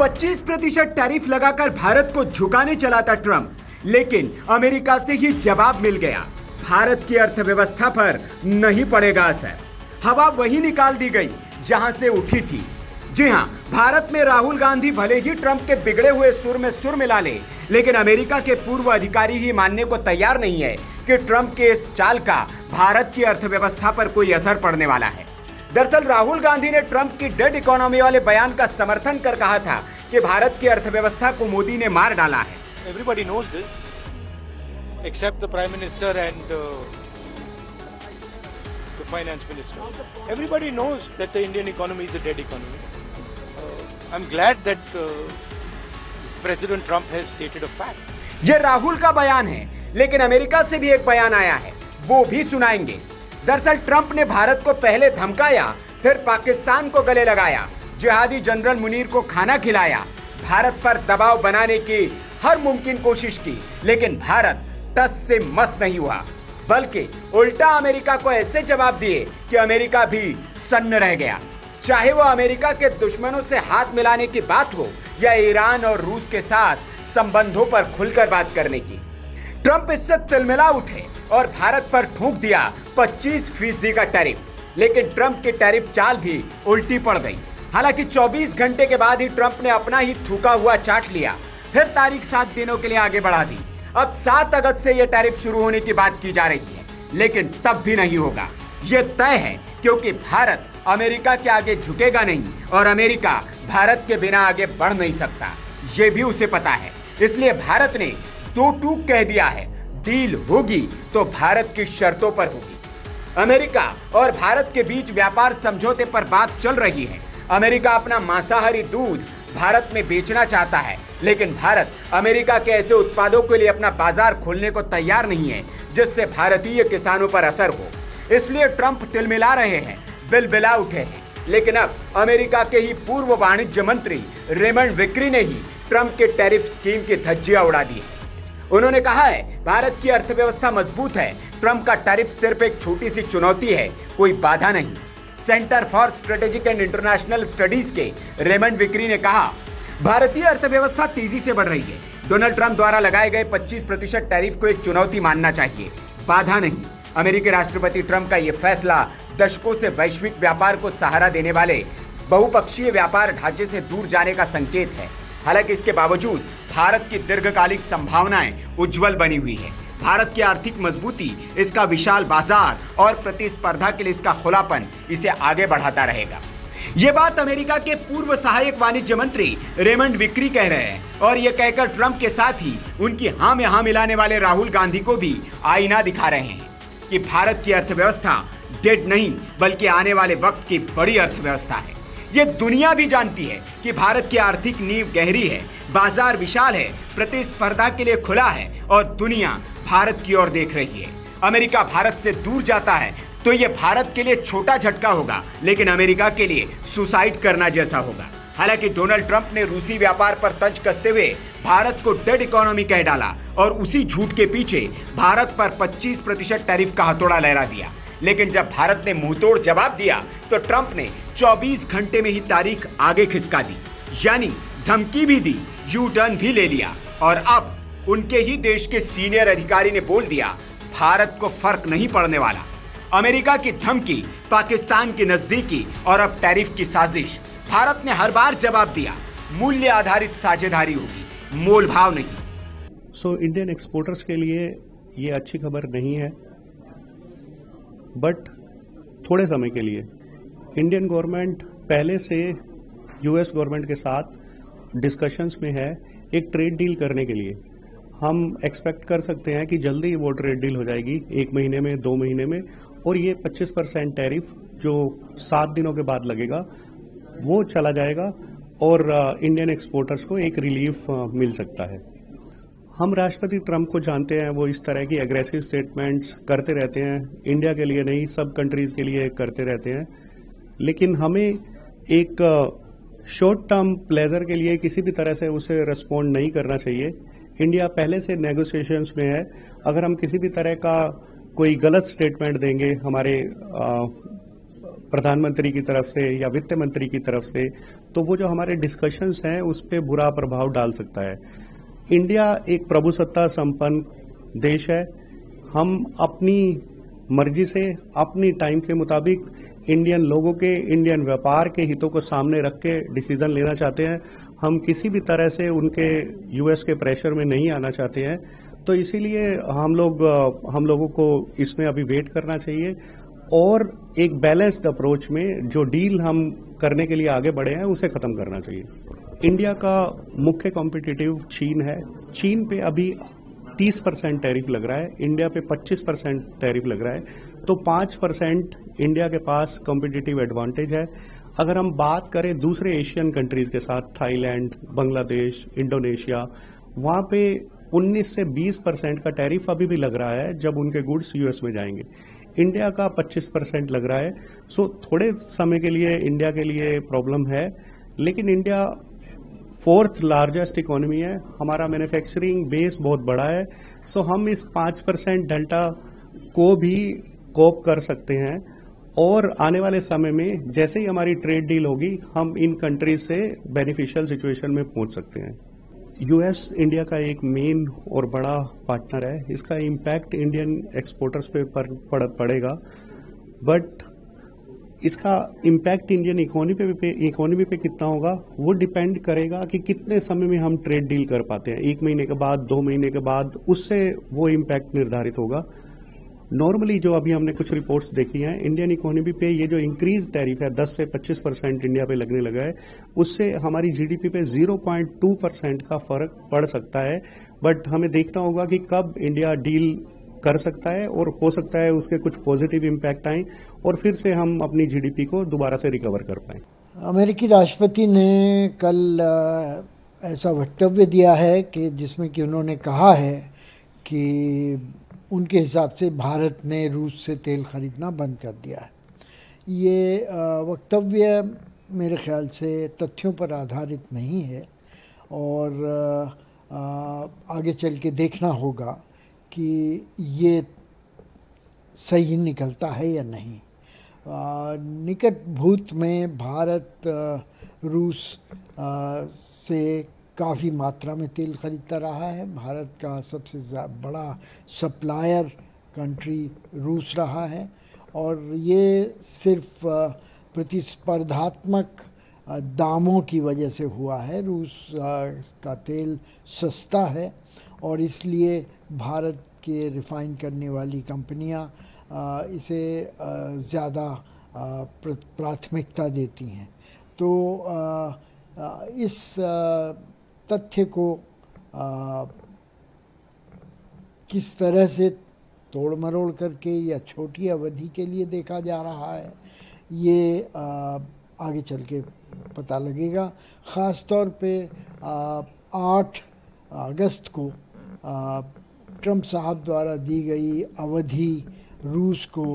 25% tariff लगाकर भारत को झुकाने चला था ट्रंप, लेकिन अमेरिका से ही जवाब मिल गया। भारत की अर्थव्यवस्था पर नहीं पड़ेगा असर। हवा वही निकाल दी गई जहां से उठी थी। जी हां, भारत में राहुल गांधी भले ही ट्रंप के बिगड़े हुए सुर में सुर मिला ले, लेकिन अमेरिका के पूर्व अधिकारी ही मानने को तैयार नहीं है कि ट्रंप के इस चाल का भारत की अर्थव्यवस्था पर कोई असर पड़ने वाला है। दरअसल राहुल गांधी ने ट्रंप की डेड इकोनॉमी वाले बयान का समर्थन कर कहा था कि भारत की अर्थव्यवस्था को मोदी ने मार डाला है। Everybody knows this, except the Prime Minister and the Finance Minister. Everybody knows that the Indian economy is a dead economy. I'm glad that President Trump has stated a fact. ये राहुल का बयान है, लेकिन अमेरिका से भी एक बयान आया है, वो भी सुनाएंगे। दरअसल ट्रंप ने भारत को पहले धमकाया, फिर पाकिस्तान को गले लगाया, जिहादी जनरल मुनीर को खाना खिलाया, भारत पर दबाव बनाने की हर मुमकिन कोशिश की, लेकिन भारत टस से मस नहीं हुआ, बल्कि उल्टा अमेरिका को ऐसे जवाब दिए कि अमेरिका भी सन्न रह गया। चाहे वो अमेरिका के दुश्मनों से हाथ मिलाने की बात हो या ईरान और रूस के साथ संबंधों पर खुलकर बात करने की। ट्रंप इससे तिलमिला उठे और भारत पर ठोक दिया 25% का टैरिफ, लेकिन ट्रंप की टैरिफ चाल भी उल्टी पड़ गई। हालांकि 24 घंटे के बाद ही ट्रंप ने अपना ही थूका हुआ चाट लिया, फिर तारीख 7 दिनों के लिए आगे बढ़ा दी। अब 7 अगस्त से यह टैरिफ शुरू होने की बात की जा रही है, लेकिन तब भी नहीं होगा। यह तय है, क्योंकि भारत अमेरिका के आगे झुकेगा नहीं और अमेरिका भारत के बिना आगे बढ़ नहीं सकता। यह भी उसे पता है, इसलिए भारत ने 2 टूक कह दिया है, डील होगी तो भारत की शर्तों पर होगी। अमेरिका और भारत के बीच व्यापार समझौते पर बात चल रही है। अमेरिका अपना मांसाहारी दूध भारत में बेचना चाहता है, लेकिन भारत अमेरिका के ऐसे उत्पादों के लिए अपना बाजार खोलने को तैयार नहीं है जिससे भारतीय किसानों पर असर हो। इसलिए ट्रंप तिलमिला रहे हैं, बिलबिला उठे हैं। लेकिन अब अमेरिका के ही पूर्व वाणिज्य मंत्री रेमंड विक्री ने ही ट्रंप के टैरिफ स्कीम की धज्जियां उड़ा दी है। उन्होंने कहा है, भारत की अर्थव्यवस्था मजबूत है, ट्रंप का टैरिफ सिर्फ एक छोटी सी चुनौती है, कोई बाधा नहीं। Centre for strategic and international studies के रेमंड विक्री ने कहा, भारतीय अर्थव्यवस्था तेजी से बढ़ रही है। डोनाल्ड ट्रंप द्वारा लगाए गए 25% टैरिफ को एक चुनौती मानना चाहिए, बाधा नहीं। अमेरिकी राष्ट्रपति ट्रंप का यह फैसला दशकों से वैश्विक व्यापार को सहारा देने वाले बहुपक्षीय व्यापार ढांचे से दूर जाने का संकेत है। हालांकि इसके बावजूद भारत की दीर्घकालिक संभावनाएं उज्जवल बनी हुई है। भारत की आर्थिक मजबूती, इसका विशाल बाजार और प्रतिस्पर्धा के लिए इसका खुलापन इसे आगे बढ़ाता रहेगा। ये बात अमेरिका के पूर्व सहायक वाणिज्य मंत्री रेमंड विक्री कह रहे हैं, और ये कहकर ट्रंप के साथ ही उनकी हाँ में हाँ मिलाने वाले राहुल गांधी को भी आईना दिखा रहे हैं कि भारत की अर्थव्यवस्था डेड नहीं, बल्कि आने वाले वक्त की बड़ी अर्थव्यवस्था है। ये दुनिया भी जानती है कि भारत की आर्थिक नींव गहरी है, बाजार विशाल है, प्रतिस्पर्धा के लिए खुला है और दुनिया भारत की ओर देख रही है। अमेरिका भारत से दूर जाता है तो ये भारत के लिए छोटा झटका होगा, लेकिन अमेरिका के लिए सुसाइड करना जैसा होगा। हालांकि डोनाल्ड ट्रंप ने रूसी व्यापार पर तंज कसते हुए भारत को डेड इकोनॉमी कह डाला और उसी झूठ के पीछे भारत पर 25% टैरिफ का हथौड़ा लहरा दिया। लेकिन जब भारत ने मुंहतोड़ जवाब दिया तो ट्रंप ने 24 घंटे में ही तारीख आगे खिसका दी, यानी धमकी भी दी, यू टर्न भी ले लिया। और अब उनके ही देश के सीनियर अधिकारी ने बोल दिया, भारत को फर्क नहीं पड़ने वाला। अमेरिका की धमकी, पाकिस्तान की नजदीकी और अब टैरिफ की साजिश। भारत ने हर बार जवाब दिया, मूल्य आधारित साझेदारी होगी, मोल भाव नहीं। सो इंडियन एक्सपोर्टर्स के लिए ये अच्छी खबर नहीं है, बट थोड़े समय के लिए। इंडियन गवर्नमेंट पहले से यूएस गवर्नमेंट के साथ डिस्कशंस में है एक ट्रेड डील करने के लिए। हम एक्सपेक्ट कर सकते हैं कि जल्दी ही वो ट्रेड डील हो जाएगी, 1 महीने में, 2 महीने में, और ये 25% टैरिफ जो 7 दिनों के बाद लगेगा वो चला जाएगा और इंडियन एक्सपोर्टर्स को एक रिलीफ मिल सकता है। हम राष्ट्रपति ट्रंप को जानते हैं, वो इस तरह की एग्रेसिव स्टेटमेंट्स करते रहते हैं, इंडिया के लिए नहीं, सब कंट्रीज के लिए करते रहते हैं। लेकिन हमें एक शॉर्ट टर्म प्लेजर के लिए किसी भी तरह से उसे रिस्पॉन्ड नहीं करना चाहिए। इंडिया पहले से नेगोशिएशंस में है। अगर हम किसी भी तरह का कोई गलत स्टेटमेंट देंगे हमारे प्रधानमंत्री की तरफ से या वित्त मंत्री की तरफ से, तो वो जो हमारे डिस्कशंस हैं उस पर बुरा प्रभाव डाल सकता है। इंडिया एक प्रभुसत्ता संपन्न देश है। हम अपनी मर्जी से अपनी टाइम के मुताबिक इंडियन लोगों के, इंडियन व्यापार के हितों को सामने रख के डिसीजन लेना चाहते हैं। हम किसी भी तरह से उनके यूएस के प्रेशर में नहीं आना चाहते हैं। तो इसीलिए हम लोगों को इसमें अभी वेट करना चाहिए और एक बैलेंस्ड अप्रोच में जो डील हम करने के लिए आगे बढ़े हैं उसे खत्म करना चाहिए। इंडिया का मुख्य कॉम्पिटिटिव चीन है। चीन पे अभी 30% टैरिफ लग रहा है, इंडिया पे 25% टैरिफ लग रहा है, तो 5% इंडिया के पास कॉम्पिटिटिव एडवांटेज है। अगर हम बात करें दूसरे एशियन कंट्रीज के साथ, थाईलैंड, बांग्लादेश, इंडोनेशिया, वहां पे 19 से 20% का टैरिफ अभी भी लग रहा है जब उनके गुड्स यूएस में जाएंगे। इंडिया का 25% लग रहा है। सो थोड़े समय के लिए इंडिया के लिए प्रॉब्लम है, लेकिन इंडिया 4th लार्जेस्ट इकोनॉमी है। हमारा मैन्युफैक्चरिंग बेस बहुत बड़ा है। सो हम इस 5% डेल्टा को भी कोप कर सकते हैं और आने वाले समय में जैसे ही हमारी ट्रेड डील होगी, हम इन कंट्रीज से बेनिफिशियल सिचुएशन में पहुंच सकते हैं। यूएस इंडिया का एक मेन और बड़ा पार्टनर है। इसका इम्पैक्ट इंडियन एक्सपोर्टर्स पे पड़ेगा, बट इसका इम्पैक्ट इंडियन इकोनॉमी पे कितना होगा वो डिपेंड करेगा कि कितने समय में हम ट्रेड डील कर पाते हैं। 1 महीने के बाद, 2 महीने के बाद, उससे वो इम्पैक्ट निर्धारित होगा। नॉर्मली जो अभी हमने कुछ रिपोर्ट्स देखी हैं, इंडियन इकोनॉमी पे ये जो इंक्रीज टैरिफ है 10 से 25% इंडिया पे लगने लगा है, उससे हमारी जीडीपी पे 0.2% का फर्क पड़ सकता है। बट हमें देखना होगा कि कब इंडिया डील कर सकता है और हो सकता है उसके कुछ पॉजिटिव इम्पैक्ट आए और फिर से हम अपनी जीडीपी को दोबारा से रिकवर कर पाएं। अमेरिकी राष्ट्रपति ने कल ऐसा वक्तव्य दिया है कि जिसमें कि उन्होंने कहा है कि उनके हिसाब से भारत ने रूस से तेल खरीदना बंद कर दिया है। ये वक्तव्य मेरे ख्याल से तथ्यों पर आधारित नहीं है और आगे चल के देखना होगा कि ये सही निकलता है या नहीं। निकट भूत में भारत रूस से काफ़ी मात्रा में तेल खरीदता रहा है। भारत का सबसे बड़ा सप्लायर कंट्री रूस रहा है और ये सिर्फ प्रतिस्पर्धात्मक दामों की वजह से हुआ है। रूस का तेल सस्ता है और इसलिए भारत के रिफ़ाइन करने वाली कंपनियां इसे ज़्यादा प्राथमिकता देती हैं। तो इस तथ्य को किस तरह से तोड़ मरोड़ करके या छोटी अवधि के लिए देखा जा रहा है, ये आगे चल के पता लगेगा। ख़ास तौर पे 8 अगस्त को ट्रंप साहब द्वारा दी गई अवधि रूस को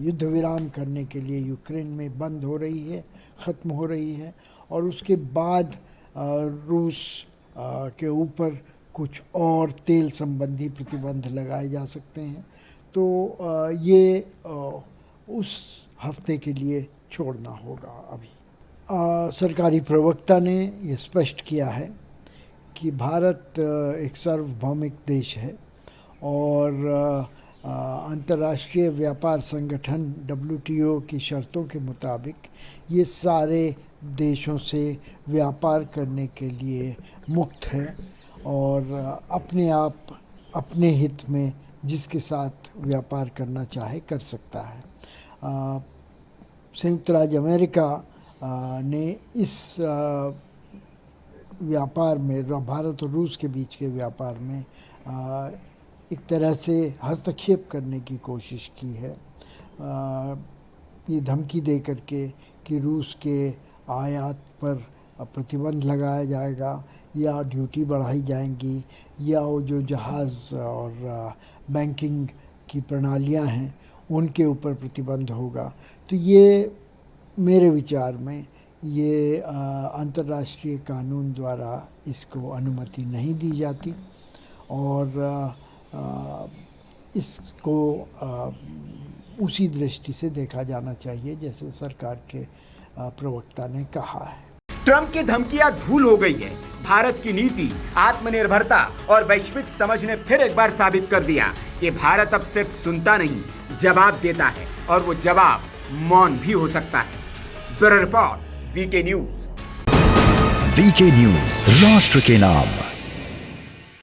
युद्ध विराम करने के लिए यूक्रेन में बंद हो रही है, ख़त्म हो रही है और उसके बाद रूस के ऊपर कुछ और तेल संबंधी प्रतिबंध लगाए जा सकते हैं। तो ये उस हफ्ते के लिए छोड़ना होगा। अभी सरकारी प्रवक्ता ने ये स्पष्ट किया है कि भारत एक सार्वभौमिक देश है और अंतर्राष्ट्रीय व्यापार संगठन WTO की शर्तों के मुताबिक ये सारे देशों से व्यापार करने के लिए मुक्त है और अपने आप अपने हित में जिसके साथ व्यापार करना चाहे कर सकता है। संयुक्त राज्य अमेरिका ने इस व्यापार में, भारत और रूस के बीच के व्यापार में एक तरह से हस्तक्षेप करने की कोशिश की है, ये धमकी दे करके कि रूस के आयात पर प्रतिबंध लगाया जाएगा या ड्यूटी बढ़ाई जाएंगी या वो जो जहाज़ और बैंकिंग की प्रणालियां हैं उनके ऊपर प्रतिबंध होगा। तो ये मेरे विचार में ये अंतर्राष्ट्रीय कानून द्वारा इसको अनुमति नहीं दी जाती और इसको उसी दृष्टि से देखा जाना चाहिए जैसे सरकार के प्रवक्ता ने कहा है। ट्रंप की धमकियां धूल हो गई है। भारत की नीति, आत्मनिर्भरता और वैश्विक समझ ने फिर एक बार साबित कर दिया कि भारत अब सिर्फ सुनता नहीं, जवाब देता है, और वो जवाब मौन भी हो सकता है। Bureau report, VK news. VK news, राष्ट्र के नाम।